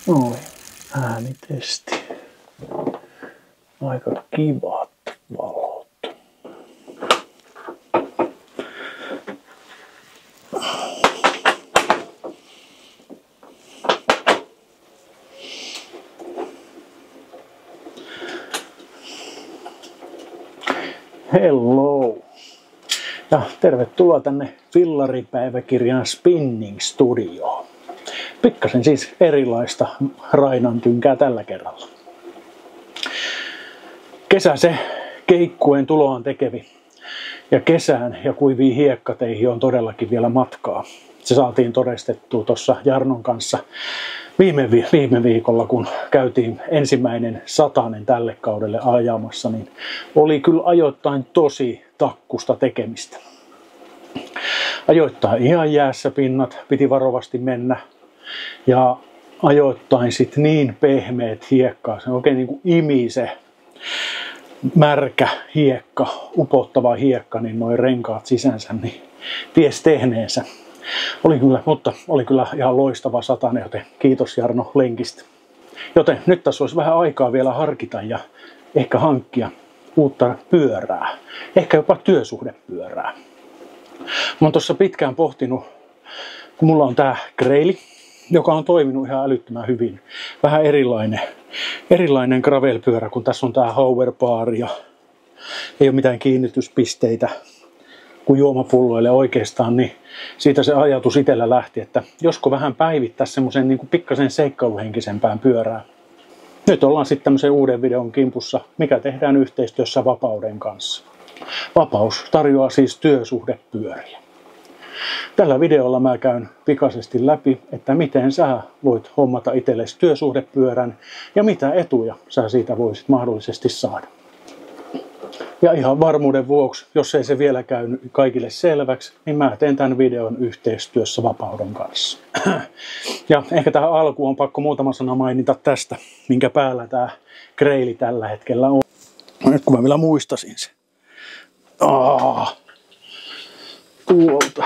Noin, äänitesti. Aika kivat valot. Hello! Ja tervetuloa tänne Fillaripäiväkirjan Spinning Studioon. Pikkasen siis erilaista rainantynkää tällä kerralla. Kesä se keikkueen tuloaan tekevi. Ja kesään ja kuiviin hiekkateihin on todellakin vielä matkaa. Se saatiin todistettua tuossa Jarnon kanssa viime viikolla, kun käytiin ensimmäinen satanen tälle kaudelle ajamassa, niin oli kyllä ajoittain tosi takkusta tekemistä. Ajoittain ihan jäässä pinnat, piti varovasti mennä. Ja ajoittain sitten niin pehmeät hiekkaa, se oikein niin kuin imi se märkä hiekka, upottava hiekka, niin noin renkaat sisänsä, niin ties tehneensä. Oli kyllä ihan loistava satanen, joten kiitos Jarno lenkistä. Joten nyt tässä olisi vähän aikaa vielä harkita ja ehkä hankkia uutta pyörää, ehkä jopa työsuhdepyörää. Mä oon tuossa pitkään pohtinut, kun mulla on tää Graili, joka on toiminut ihan älyttömän hyvin. Vähän erilainen gravelpyörä, kun tässä on tää hoverbar ja ei ole mitään kiinnityspisteitä kuin juomapulloille oikeastaan, niin siitä se ajatus itsellä lähti, että josko vähän päivittäisi semmoisen niin kuin pikkasen seikkailuhenkisempään pyörää. Nyt ollaan sitten tämmöisen uuden videon kimpussa, mikä tehdään yhteistyössä Vapauden kanssa. Vapaus tarjoaa siis työsuhdepyöriä. Tällä videolla mä käyn pikaisesti läpi, että miten sä voit hommata itsellesi työsuhdepyörän ja mitä etuja sä siitä voisit mahdollisesti saada. Ja ihan varmuuden vuoksi, jos ei se vielä käynyt kaikille selväksi, niin mä teen tämän videon yhteistyössä Vapauden kanssa. Ja ehkä tähän alkuun on pakko muutama sana mainita tästä, minkä päällä tää Graili tällä hetkellä on. Nyt kun mä vielä muistasin se. Tuolta.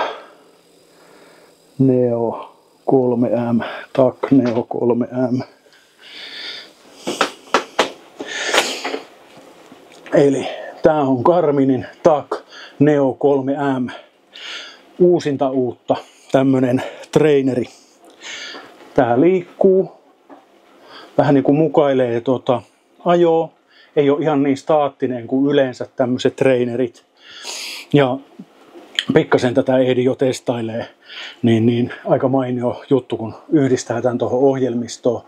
Neo 3M, TAC Neo 3M. Eli tää on Garminin TAC Neo 3M. Uusinta uutta, tämmönen treeneri. Tää liikkuu, vähän niinku mukailee ajoa. Ei ole ihan niin staattinen kuin yleensä tämmöiset treenerit. Ja pikkasen tätä ehdin jo testailee, niin aika mainio juttu, kun yhdistää tämän tuohon ohjelmistoon.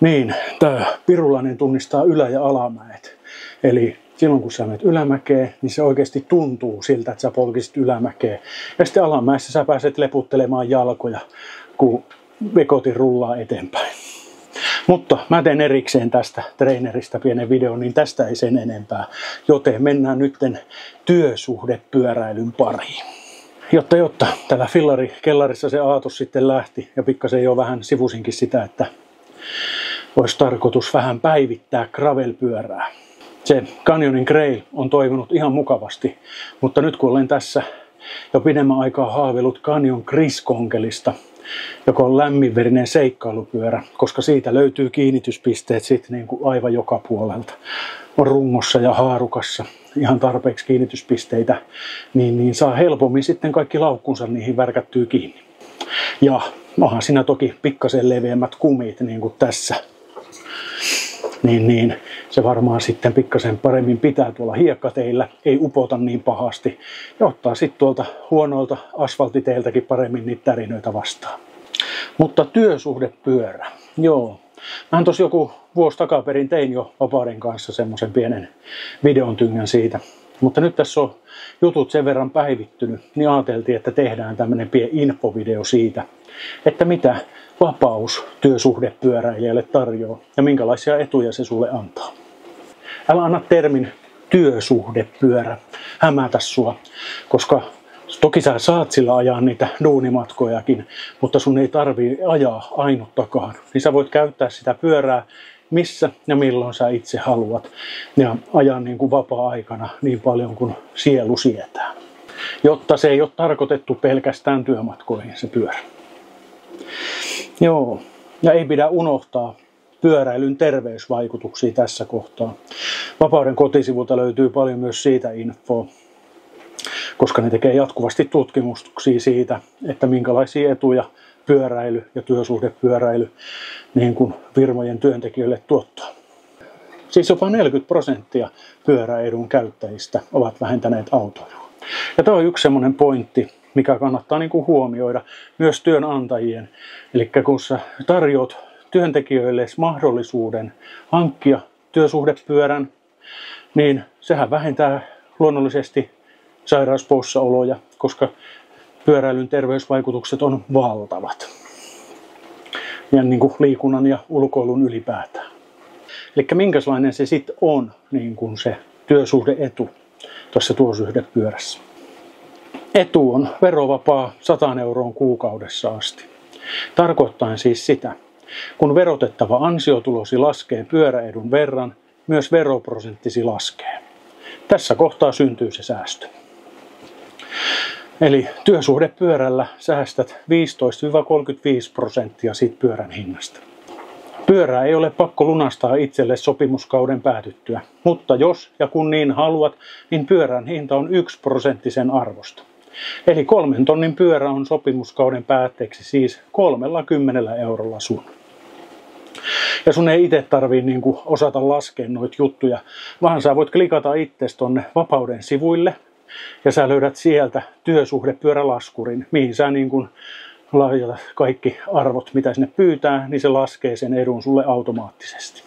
Niin, tämä pirulainen tunnistaa ylä- ja alamäet. Eli silloin kun sä menet ylämäkeen, niin se oikeasti tuntuu siltä, että sä polkisit ylämäkeen. Ja sitten alamäessä sä pääset leputtelemaan jalkoja, kun vekotin rullaa eteenpäin. Mutta mä teen erikseen tästä treeneristä pienen videon, niin tästä ei sen enempää. Joten mennään nytten työsuhdepyöräilyn pariin. Jotta tällä fillarikellarissa se aatos sitten lähti ja pikkasen jo vähän sivusinkin sitä, että olisi tarkoitus vähän päivittää gravelpyörää. Se Canyonin Grail on toiminut ihan mukavasti, mutta nyt kun olen tässä jo pidemmän aikaa haaveillut Canyon Chris-konkelista, joka on lämminverinen seikkailupyörä, koska siitä löytyy kiinnityspisteet sitten niin kuin aivan joka puolelta. On rungossa ja haarukassa ihan tarpeeksi kiinnityspisteitä, niin saa helpommin sitten kaikki laukkunsa niihin värkättyy kiinni. Ja onhan siinä toki pikkasen leveämmät kumit niin kuin tässä. Niin se varmaan sitten pikkasen paremmin pitää tuolla hiekkateillä, ei upota niin pahasti ja ottaa sitten tuolta huonoilta asfaltiteiltäkin paremmin niitä tärinöitä vastaan. Mutta työsuhdepyörä, joo. Mähän tossa joku vuosi takaperin tein jo Vapauden kanssa semmoisen pienen videon tyngän siitä. Mutta nyt tässä on jutut sen verran päivittynyt, niin ajateltiin, että tehdään tämmöinen pieni infovideo siitä, että mitä Vapaus työsuhdepyöräilijälle tarjoaa ja minkälaisia etuja se sulle antaa. Älä anna termin työsuhdepyörä hämätä sua, koska toki sä saat sillä ajaa niitä duunimatkojakin, mutta sun ei tarvii ajaa ainuttakaan. Niin sä voit käyttää sitä pyörää missä ja milloin sä itse haluat ja ajaa niin kuin vapaa-aikana niin paljon kuin sielu sietää. Jotta se ei ole tarkoitettu pelkästään työmatkoihin se pyörä. Joo, Ja ei pidä unohtaa pyöräilyn terveysvaikutuksia tässä kohtaa. Vapauden kotisivulta löytyy paljon myös siitä infoa, koska ne tekee jatkuvasti tutkimuksia siitä, että minkälaisia etuja pyöräily ja työsuhdepyöräily niin kuin firmojen työntekijöille tuottaa. Siis jopa 40% pyöräedun käyttäjistä ovat vähentäneet autoilua. Ja tämä on yksi semmoinen pointti, mikä kannattaa niin kuin huomioida myös työnantajien. Eli kun sä tarjoat työntekijöille mahdollisuuden hankkia työsuhdepyörän, niin sehän vähentää luonnollisesti sairauspoissaoloja, koska pyöräilyn terveysvaikutukset on valtavat. Ja niin kuin liikunnan ja ulkoilun ylipäätään. Eli minkälainen se sitten on niin kuin se työsuhde-etu tuossa työsuhdepyörässä. Etu on verovapaa 100 € kuukaudessa asti. Tarkoittaen siis sitä, kun verotettava ansiotulosi laskee pyöräedun verran, myös veroprosenttisi laskee. Tässä kohtaa syntyy se säästö. Eli työsuhdepyörällä säästät 15-35% siitä pyörän hinnasta. Pyörää ei ole pakko lunastaa itselle sopimuskauden päätyttyä, mutta jos ja kun niin haluat, niin pyörän hinta on 1% sen arvosta. Eli 3 tonnin pyörä on sopimuskauden päätteeksi siis 30 € sun. Ja sun ei itse tarvii osata laskea noita juttuja, vaan sä voit klikata itses tonne Vapauden sivuille ja sä löydät sieltä työsuhdepyörälaskurin, mihin sä laajatat kaikki arvot, mitä sinne pyytää, niin se laskee sen edun sulle automaattisesti.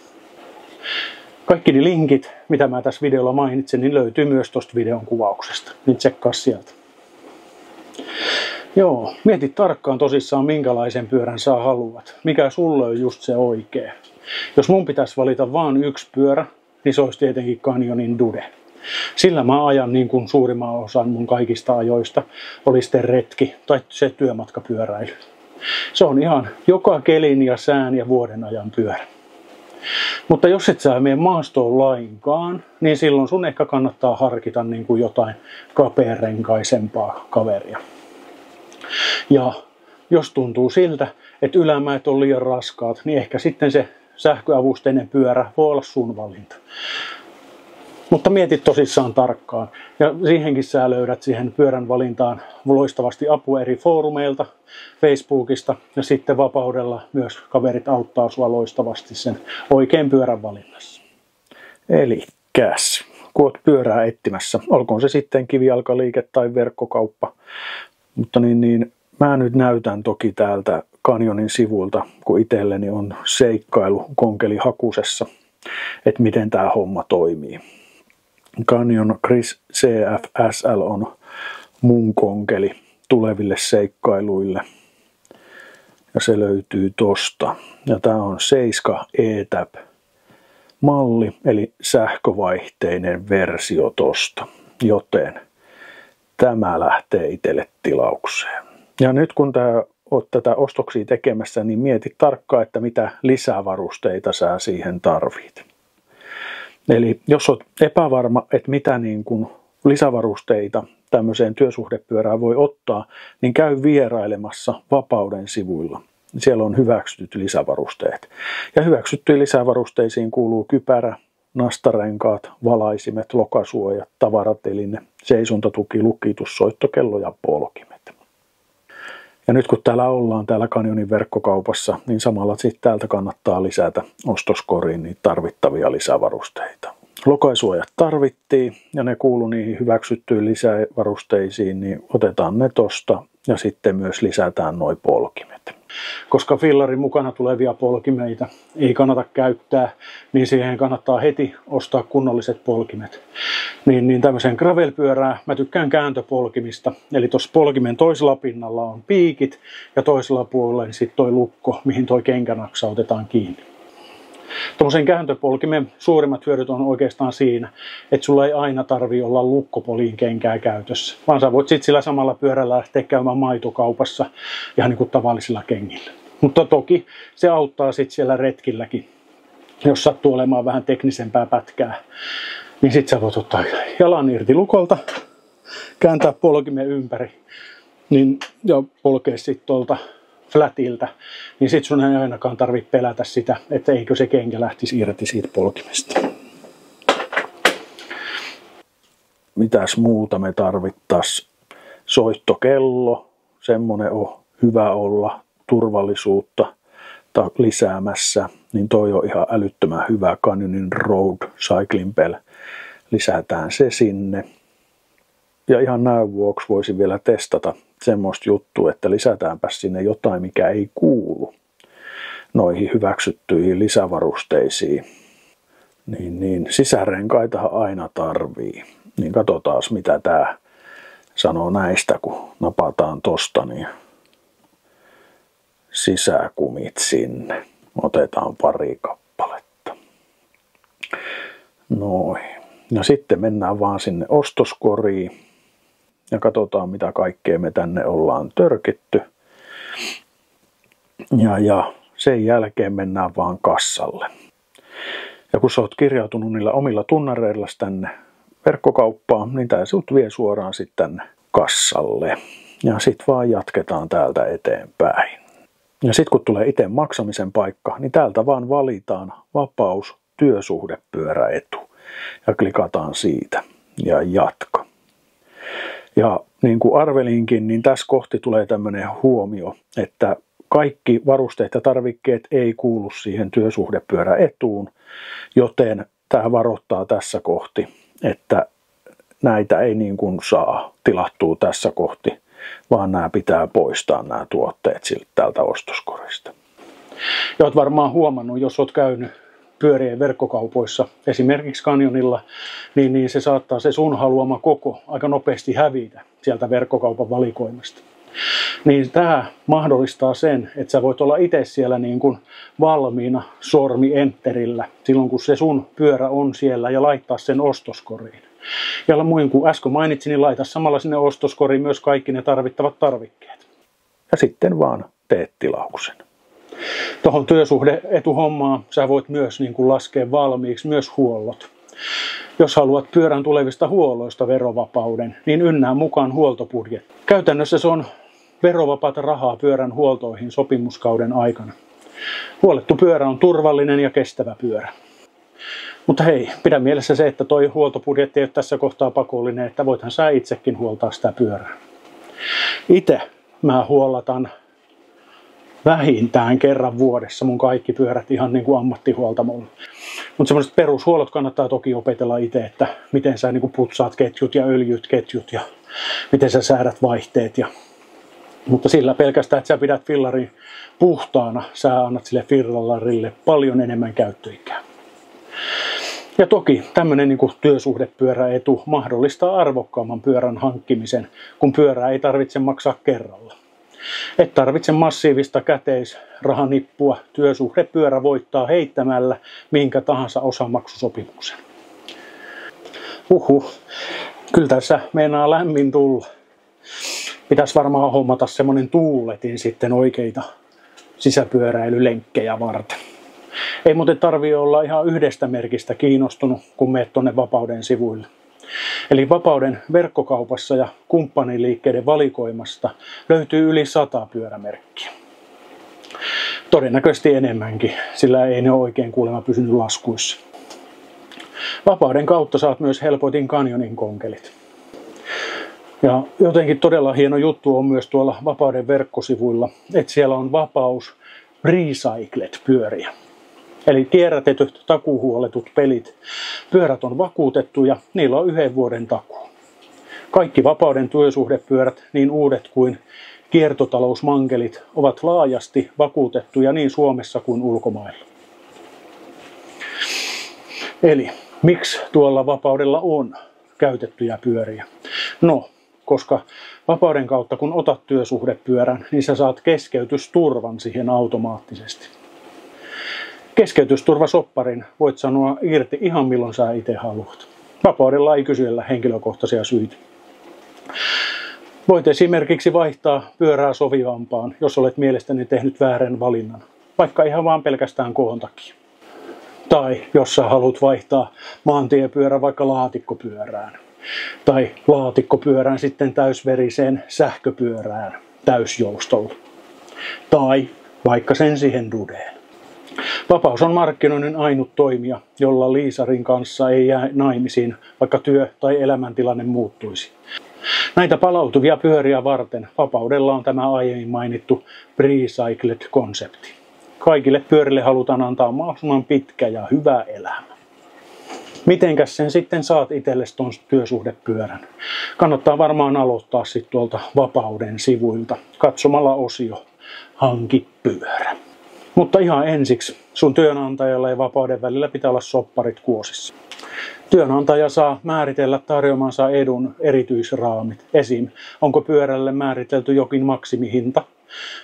Kaikki ne linkit, mitä mä tässä videolla mainitsen, niin löytyy myös tuosta videon kuvauksesta. Niin tsekkaa sieltä. Joo, mieti tarkkaan tosissaan minkälaisen pyörän sä haluat. Mikä sulle on just se oikea. Jos mun pitäisi valita vaan yksi pyörä, niin se olisi tietenkin Canyonin Dude. Sillä mä ajan niin kuin suurimman osan mun kaikista ajoista, oli sitten retki tai se työmatkapyöräily. Se on ihan joka kelin ja sään ja vuoden ajan pyörä. Mutta jos et sä mene maastoon lainkaan, niin silloin sun ehkä kannattaa harkita niin kuin jotain kapearenkaisempaa kaveria. Ja jos tuntuu siltä, että ylämäet on liian raskaat, niin ehkä sitten se sähköavusteinen pyörä voi olla sun valinta. Mutta mietit tosissaan tarkkaan. Ja siihenkin sä löydät siihen pyörän valintaan loistavasti apua eri foorumeilta, Facebookista ja sitten Vapaudella myös kaverit auttaa sua loistavasti sen oikean pyörän valinnassa. Elikkäs, kun oot pyörää etsimässä, olkoon se sitten kivijalkaliike tai verkkokauppa, mutta mä nyt näytän toki täältä Canyonin sivulta, kun itselleni on seikkailu konkeli hakusessa, että miten tämä homma toimii. Canyon Chris CFSL on mun konkeli tuleville seikkailuille. Ja se löytyy tosta. Ja tää on 7 ETAP malli, eli sähkövaihteinen versio tosta. Joten tämä lähtee itselle tilaukseen. Ja nyt kun oot tätä ostoksia tekemässä, niin mieti tarkkaan, että mitä lisävarusteita sä siihen tarvit. Eli jos olet epävarma, että mitä lisävarusteita tämmöiseen työsuhdepyörään voi ottaa, niin käy vierailemassa Vapauden sivuilla. Siellä on hyväksytyt lisävarusteet. Ja hyväksyttyihin lisävarusteisiin kuuluu kypärä, nastarenkaat, valaisimet, lokasuojat, tavarateline, seisontatuki, lukitus, soittokello ja polkimet. Ja nyt kun ollaan täällä Canyonin verkkokaupassa, niin samalla sitten täältä kannattaa lisätä ostoskoriin niitä tarvittavia lisävarusteita. Lokaisuojat tarvittiin ja ne kuulu niihin hyväksyttyihin lisävarusteisiin, niin otetaan ne tosta ja sitten myös lisätään noi polkimet. Koska fillarin mukana tulevia polkimeita ei kannata käyttää, niin siihen kannattaa heti ostaa kunnolliset polkimet. Niin tämmöisen gravelpyörää mä tykkään kääntöpolkimista. Eli tuossa polkimen toisella pinnalla on piikit ja toisella puolella niin sitten toi lukko, mihin toi kenkänaksa otetaan kiinni. Tuommoisen kääntöpolkimen suurimmat hyödyt on oikeastaan siinä, että sulla ei aina tarvitse olla lukkopoliin kenkää käytössä, vaan sä voit sitten sillä samalla pyörällä lähteä käymään maitokaupassa ihan niin kuin tavallisilla kengillä. Mutta toki se auttaa sitten siellä retkilläkin, jos sattuu olemaan vähän teknisempää pätkää, niin sitten sä voit ottaa jalan irti lukolta, kääntää polkimen ympäri ja polkea sitten tuolta flätiltä, niin sit sun ei ainakaan tarvitse pelätä sitä, että eikö se kenkä lähtisi irti siitä polkimesta. Mitäs muuta me tarvittaisiin? Soittokello, semmonen on hyvä olla, turvallisuutta lisäämässä, niin toi on ihan älyttömän hyvä Canyonin Road Cycling Bell. Lisätään se sinne. Ja ihan näyn vuoksi voisin vielä testata semmoista juttua, että lisätäänpä sinne jotain, mikä ei kuulu noihin hyväksyttyihin lisävarusteisiin. Niin sisärenkaitahan aina tarvii. Niin katsotaan, mitä tää sanoo näistä, kun napataan tosta, niin sisäkumit sinne. Otetaan pari kappaletta. Noin. Ja sitten mennään vaan sinne ostoskoriin ja katsotaan, mitä kaikkea me tänne ollaan törkitty. Ja sen jälkeen mennään vaan kassalle. Ja kun sä oot kirjautunut niillä omilla tunnareilla tänne verkkokauppaan, niin tää sut vie suoraan sitten tänne kassalle. Ja sit vaan jatketaan täältä eteenpäin. Ja sit kun tulee itse maksamisen paikka, niin täältä vaan valitaan vapaus työsuhdepyöräetu. Ja klikataan siitä ja jatka. Ja niin kuin arvelinkin, niin tässä kohti tulee tämmöinen huomio, että kaikki varusteet ja tarvikkeet ei kuulu siihen työsuhdepyöräetuun, joten tämä varoittaa tässä kohti, että näitä ei niin kuin saa tilattua tässä kohti, vaan nämä pitää poistaa nämä tuotteet täältä ostoskorista. Ja olet varmaan huomannut, jos olet käynyt pyörien verkkokaupoissa, esimerkiksi Canyonilla, niin se saattaa se sun haluama koko aika nopeasti hävitä sieltä verkkokaupan valikoimasta. Niin tämä mahdollistaa sen, että sä voit olla itse siellä niin kuin valmiina sormi enterillä silloin, kun se sun pyörä on siellä ja laittaa sen ostoskoriin. Ja muin kuin äsken mainitsin, niin laita samalla sinne ostoskoriin myös kaikki ne tarvittavat tarvikkeet. Ja sitten vaan teet tilauksen. Tuohon työsuhde-etuhommaan sä voit myös niin kuin laskea valmiiksi myös huollot. Jos haluat pyörän tulevista huolloista verovapauden, niin ynnää mukaan huoltobudjetti. Käytännössä se on verovapaata rahaa pyörän huoltoihin sopimuskauden aikana. Huolettu pyörä on turvallinen ja kestävä pyörä. Mutta hei, pidä mielessä se, että toi huoltobudjetti ei ole tässä kohtaa pakollinen, että voithan sä itsekin huoltaa sitä pyörää. Itse mä huollatan vähintään kerran vuodessa mun kaikki pyörät ihan niin kuin ammattihuoltamolla. Mutta semmoiset perushuollot kannattaa toki opetella itse, että miten sä niin kuin putsaat ketjut ja öljyt ketjut ja miten sä säädät vaihteet. Mutta sillä pelkästään, että sä pidät fillarin puhtaana, sä annat sille fillarille paljon enemmän käyttöikää. Ja toki tämmöinen niin kuin työsuhdepyöräetu mahdollistaa arvokkaamman pyörän hankkimisen, kun pyörää ei tarvitse maksaa kerralla. Et tarvitse massiivista käteisrahanippua, työsuhdepyörä voittaa heittämällä minkä tahansa osamaksusopimuksen. Kyllä tässä meinaa lämmin tulla. Pitäisi varmaan hommata semmonen tuuletin sitten oikeita sisäpyöräilylenkkejä varten. Ei muuten tarvitse olla ihan yhdestä merkistä kiinnostunut, kun menet tuonne Vapauden sivuille. Eli Vapauden verkkokaupassa ja kumppaniliikkeiden valikoimasta löytyy yli 100 pyörämerkkiä. Todennäköisesti enemmänkin, sillä ei ne ole oikein kuulemma pysynyt laskuissa. Vapauden kautta saat myös helpoitin Canyonin konkelit. Ja jotenkin todella hieno juttu on myös tuolla Vapauden verkkosivuilla, että siellä on Vapaus Recycled-pyöriä. Eli kierrätetyt, takuuhuoletut pelit. Pyörät on vakuutettu ja niillä on 1 vuoden takuu. Kaikki Vapauden työsuhdepyörät, niin uudet kuin kiertotalousmankelit, ovat laajasti vakuutettuja niin Suomessa kuin ulkomailla. Eli miksi tuolla Vapaudella on käytettyjä pyöriä? No, koska Vapauden kautta kun otat työsuhdepyörän, niin sä saat keskeytysturvan siihen automaattisesti. Keskeytysturvasopparin voit sanoa irti ihan milloin sä itse haluat. Vapaudella ei kysellä henkilökohtaisia syitä. Voit esimerkiksi vaihtaa pyörää sovivampaan, jos olet mielestäni tehnyt väärän valinnan. Vaikka ihan vaan pelkästään koon takia. Tai jos sä haluat vaihtaa maantiepyörä vaikka laatikkopyörään. Tai laatikkopyörään sitten täysveriseen sähköpyörään täysjoustolla. Tai vaikka sen siihen dudeen. Vapaus on markkinoinnin ainut toimija, jolla liisarin kanssa ei jää naimisiin, vaikka työ- tai elämäntilanne muuttuisi. Näitä palautuvia pyöriä varten Vapaudella on tämä aiemmin mainittu Precycled-konsepti. Kaikille pyörille halutaan antaa mahdollisimman pitkä ja hyvä elämä. Mitenkäs sen sitten saat itsellesi ton työsuhdepyörän? Kannattaa varmaan aloittaa sitten tuolta Vapauden sivuilta katsomalla osio Hanki pyörä. Mutta ihan ensiksi sun työnantajalla ja Vapauden välillä pitää olla sopparit kuosissa. Työnantaja saa määritellä tarjoamansa edun erityisraamit. Esim. Onko pyörälle määritelty jokin maksimihinta?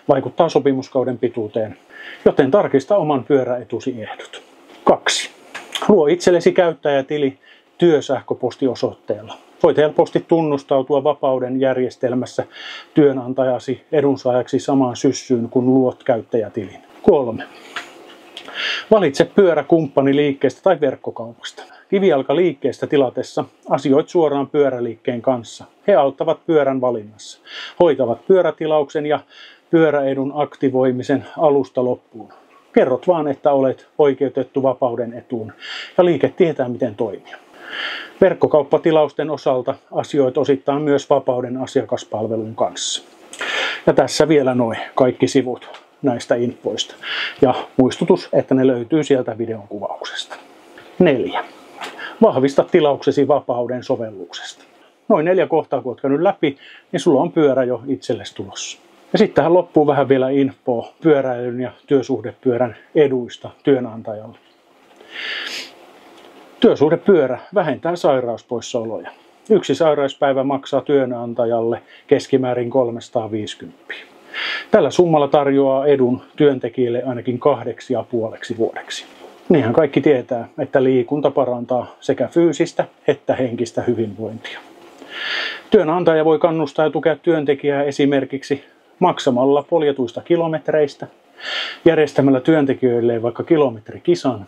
Vaikuttaa sopimuskauden pituuteen. Joten tarkista oman pyöräetusi ehdot. 2. Luo itsellesi käyttäjätili työsähköpostiosoitteella. Voit helposti tunnustautua Vapauden järjestelmässä työnantajasi edunsaajaksi samaan syssyyn, kun luot käyttäjätilin. 3. Valitse pyöräkumppani liikkeestä tai verkkokaupasta. Kivijalkaliikkeestä tilatessa asioit suoraan pyöräliikkeen kanssa. He auttavat pyörän valinnassa, hoitavat pyörätilauksen ja pyöräedun aktivoimisen alusta loppuun. Kerrot vaan, että olet oikeutettu Vapauden etuun ja liike tietää miten toimia. Verkkokauppatilausten osalta asioit osittain myös Vapauden asiakaspalvelun kanssa. Ja tässä vielä noin kaikki sivut näistä infoista. Ja muistutus, että ne löytyy sieltä videon kuvauksesta. 4. Vahvista tilauksesi Vapauden sovelluksesta. Noin 4 kohtaa kun olet käynyt läpi, niin sulla on pyörä jo itsellesi tulossa. Ja sitten tähän loppuu vähän vielä infoa pyöräilyn ja työsuhdepyörän eduista työnantajalle. Työsuhdepyörä vähentää sairauspoissaoloja. 1 sairauspäivä maksaa työnantajalle keskimäärin 350. Tällä summalla tarjoaa edun työntekijälle ainakin 2,5 vuodeksi. Niinhän kaikki tietää, että liikunta parantaa sekä fyysistä että henkistä hyvinvointia. Työnantaja voi kannustaa ja tukea työntekijää esimerkiksi maksamalla poljetuista kilometreistä, järjestämällä työntekijöille vaikka kilometrikisan,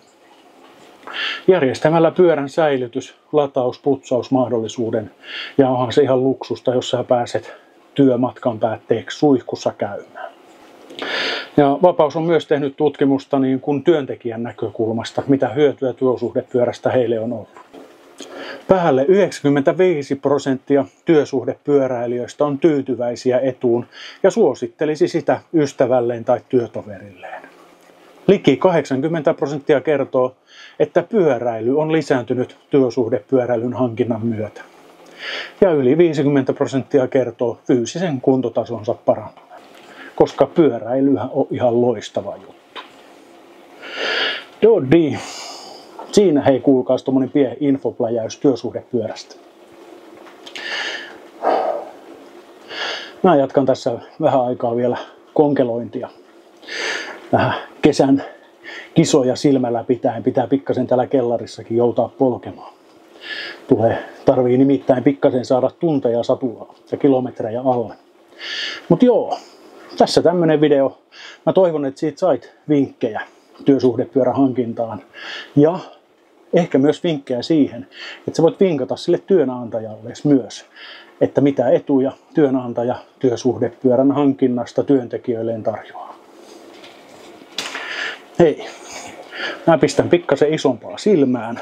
järjestämällä pyörän säilytys, lataus, putsausmahdollisuuden ja onhan se ihan luksusta, jos sä pääset työmatkan päätteeksi suihkussa käymään. Ja Vapaus on myös tehnyt tutkimusta niin kuin työntekijän näkökulmasta, mitä hyötyä työsuhdepyörästä heille on ollut. Päälle 95% työsuhdepyöräilijöistä on tyytyväisiä etuun ja suosittelisi sitä ystävälleen tai työtoverilleen. Liki 80% kertoo, että pyöräily on lisääntynyt työsuhdepyöräilyn hankinnan myötä. Ja yli 50% kertoo fyysisen kuntotasonsa parantuneen, koska pyöräilyhän on ihan loistava juttu. Dodi. Siinä hei kuulkaas tommonen pieni infopläjäys työsuhdepyörästä. Mä jatkan tässä vähän aikaa vielä konkelointia. Vähän kesän kisoja silmällä pitäen pitää pikkasen täällä kellarissakin joutaa polkemaan. Tarvii nimittäin pikkasen saada tunteja satulaa ja kilometrejä alle. Mut joo, tässä tämmönen video. Mä toivon, että siitä sait vinkkejä työsuhdepyörän hankintaan. Ja ehkä myös vinkkejä siihen, että sä voit vinkata sille työnantajalle myös, että mitä etuja työnantaja työsuhdepyörän hankinnasta työntekijöilleen tarjoaa. Hei, mä pistän pikkasen isompaa silmään.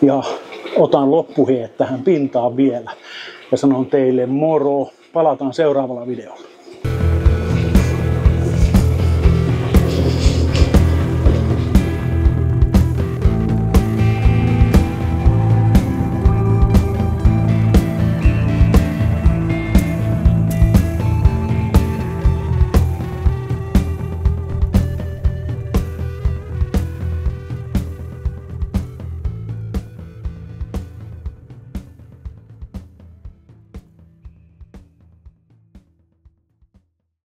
Ja otan loppuheet tähän pintaan vielä ja sanon teille moro. Palataan seuraavalla videolla.